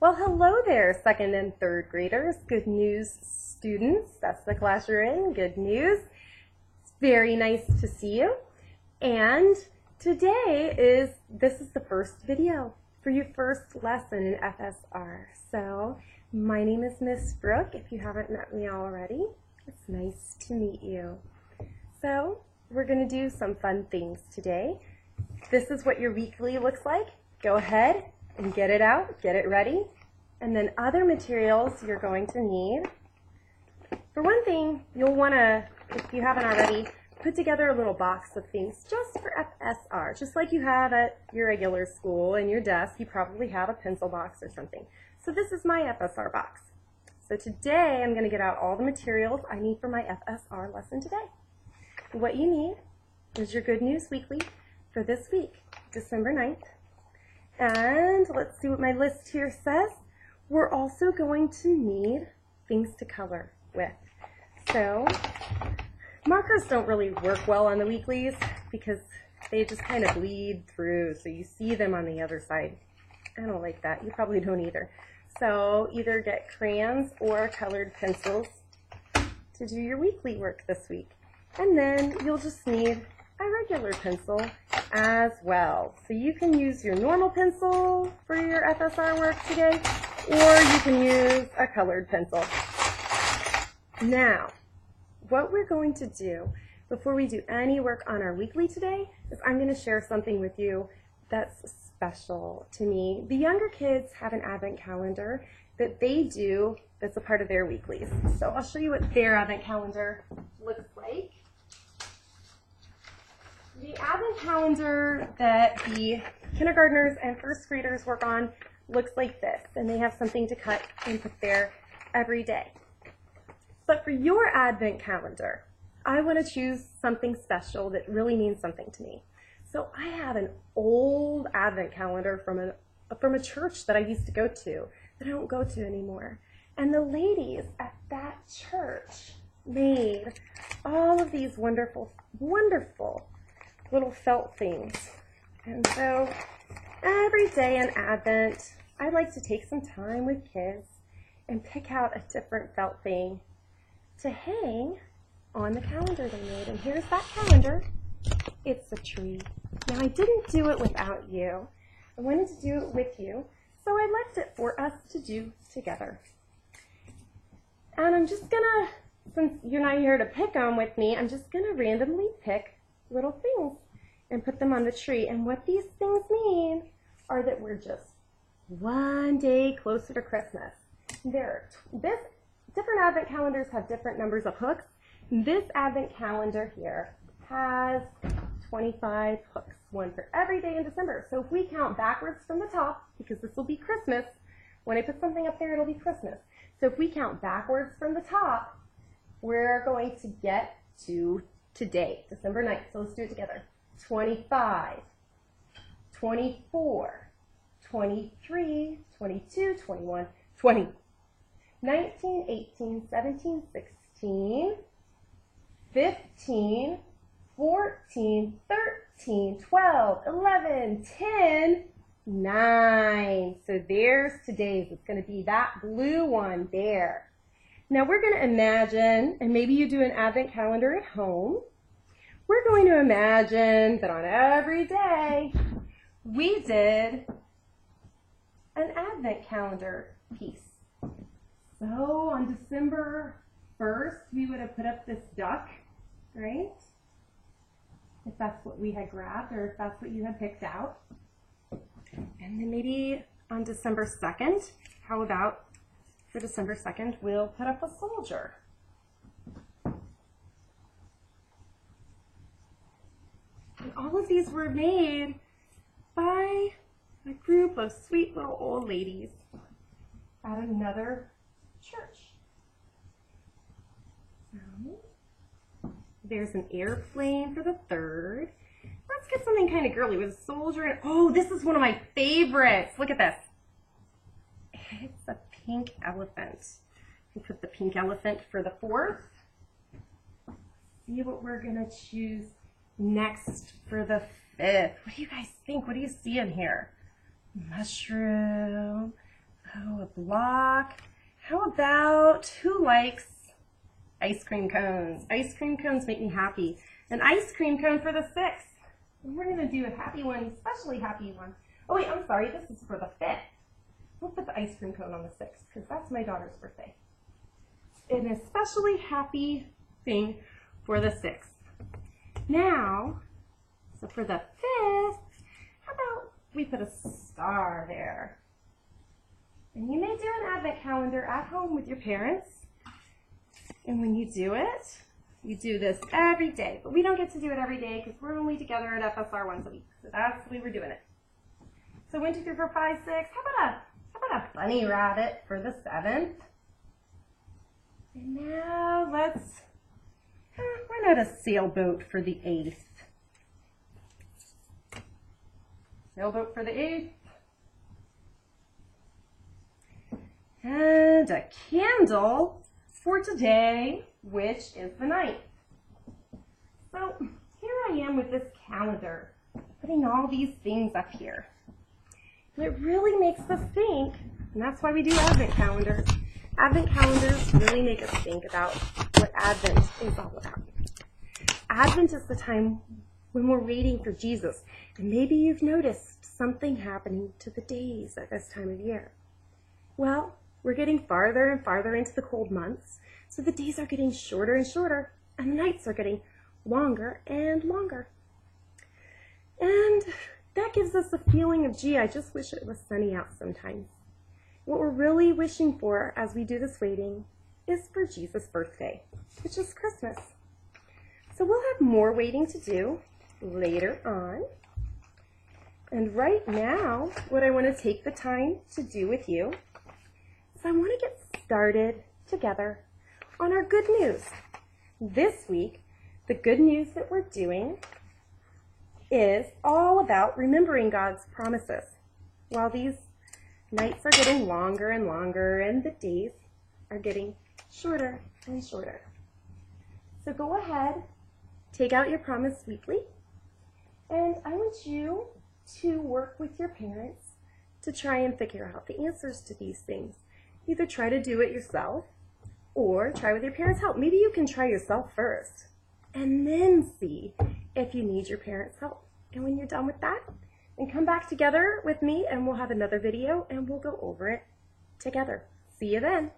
Well, hello there, second and third graders. Good news, students. That's the class you're in. Good news. It's very nice to see you. And this is the first video for your first lesson in FSR. So my name is Miss Brooke, if you haven't met me already. It's nice to meet you. So we're going to do some fun things today. This is what your weekly looks like. Go ahead and get it out, get it ready. And then other materials you're going to need. For one thing, you'll want to, if you haven't already, put together a little box of things just for FSR. Just like you have at your regular school in your desk, you probably have a pencil box or something. So this is my FSR box. So today I'm going to get out all the materials I need for my FSR lesson today. What you need is your Good News Weekly for this week, December 9th. And let's see what my list here says. We're also going to need things to color with. So markers don't really work well on the weeklies because they just kind of bleed through, so you see them on the other side. I don't like that. You probably don't either. So either get crayons or colored pencils to do your weekly work this week. And then you'll just need a regular pencil as well. So you can use your normal pencil for your FSR work today, or you can use a colored pencil. Now, what we're going to do before we do any work on our weekly today is I'm going to share something with you that's special to me. The younger kids have an advent calendar that they do that's a part of their weeklies. So I'll show you what their advent calendar looks like. The advent calendar that the kindergartners and first graders work on looks like this, and they have something to cut and put there every day. But for your advent calendar, I want to choose something special that really means something to me. So I have an old advent calendar from a church that I used to go to that I don't go to anymore. And the ladies at that church made all of these wonderful, wonderful little felt things. And so every day in Advent, I like to take some time with kids and pick out a different felt thing to hang on the calendar they made. And here's that calendar. It's a tree. Now, I didn't do it without you. I wanted to do it with you, so I left it for us to do together. And I'm just gonna, since you're not here to pick them with me, I'm just gonna randomly pick little things and put them on the tree. And what these things mean are that we're just one day closer to Christmas. Different advent calendars have different numbers of hooks. This advent calendar here has 25 hooks, one for every day in December. So if we count backwards from the top, because this will be Christmas, when I put something up there, it'll be Christmas. So if we count backwards from the top, we're going to get to today, December 9th. So let's do it together. 25, 24, 23, 22, 21, 20, 19, 18, 17, 16, 15, 14, 13, 12, 11, 10, 9. So there's today's. It's going to be that blue one there. Now we're going to imagine, and maybe you do an advent calendar at home, we're going to imagine that on every day we did an advent calendar piece. So on December 1st, we would have put up this duck, right? If that's what we had grabbed or if that's what you had picked out. And then maybe on December 2nd, how about for December 2nd, we'll put up a soldier. And all of these were made by a group of sweet little old ladies at another church. So there's an airplane for the 3rd. Let's get something kind of girly with a soldier. And oh, this is one of my favorites. Look at this. It's a pink elephant. We put the pink elephant for the 4th. See what we're going to choose next for the 5th. What do you guys think? What do you see in here? Mushroom, Oh, a block. How about, who likes ice cream cones? Ice cream cones make me happy. An ice cream cone for the 6th. And we're going to do a happy one, especially happy one. Oh wait, I'm sorry, this is for the 5th. We'll put the ice cream cone on the 6th because that's my daughter's birthday. An especially happy thing for the 6th. Now, so for the 5th, how about we put a star there? And you may do an advent calendar at home with your parents. And when you do it, you do this every day. But we don't get to do it every day because we're only together at FSR once a week. So that's the way we're doing it. So 1, 2, 3, 4, 5, 6. How about a bunny rabbit for the 7th? And now let's, why not a sailboat for the 8th? Sailboat for the 8th. And a candle for today, which is the 9th. So here I am with this calendar, putting all these things up here. And it really makes us think, and that's why we do Advent calendars. Advent calendars really make us think about what Advent is all about. Advent is the time when we're waiting for Jesus. And maybe you've noticed something happening to the days at this time of year. Well, we're getting farther and farther into the cold months, so the days are getting shorter and shorter, and the nights are getting longer and longer. And that gives us a feeling of, gee, I just wish it was sunny out sometimes. What we're really wishing for as we do this waiting is for Jesus' birthday, which is Christmas. So we'll have more waiting to do later on. And right now, what I want to take the time to do with you is I want to get started together on our good news. This week, the good news that we're doing is all about remembering God's promises. While these nights are getting longer and longer and the days are getting shorter and shorter. So go ahead, take out your Promise Weekly, and I want you to work with your parents to try and figure out the answers to these things. Either try to do it yourself or try with your parents' help. Maybe you can try yourself first and then see if you need your parents' help. And when you're done with that, then come back together with me and we'll have another video and we'll go over it together. See you then.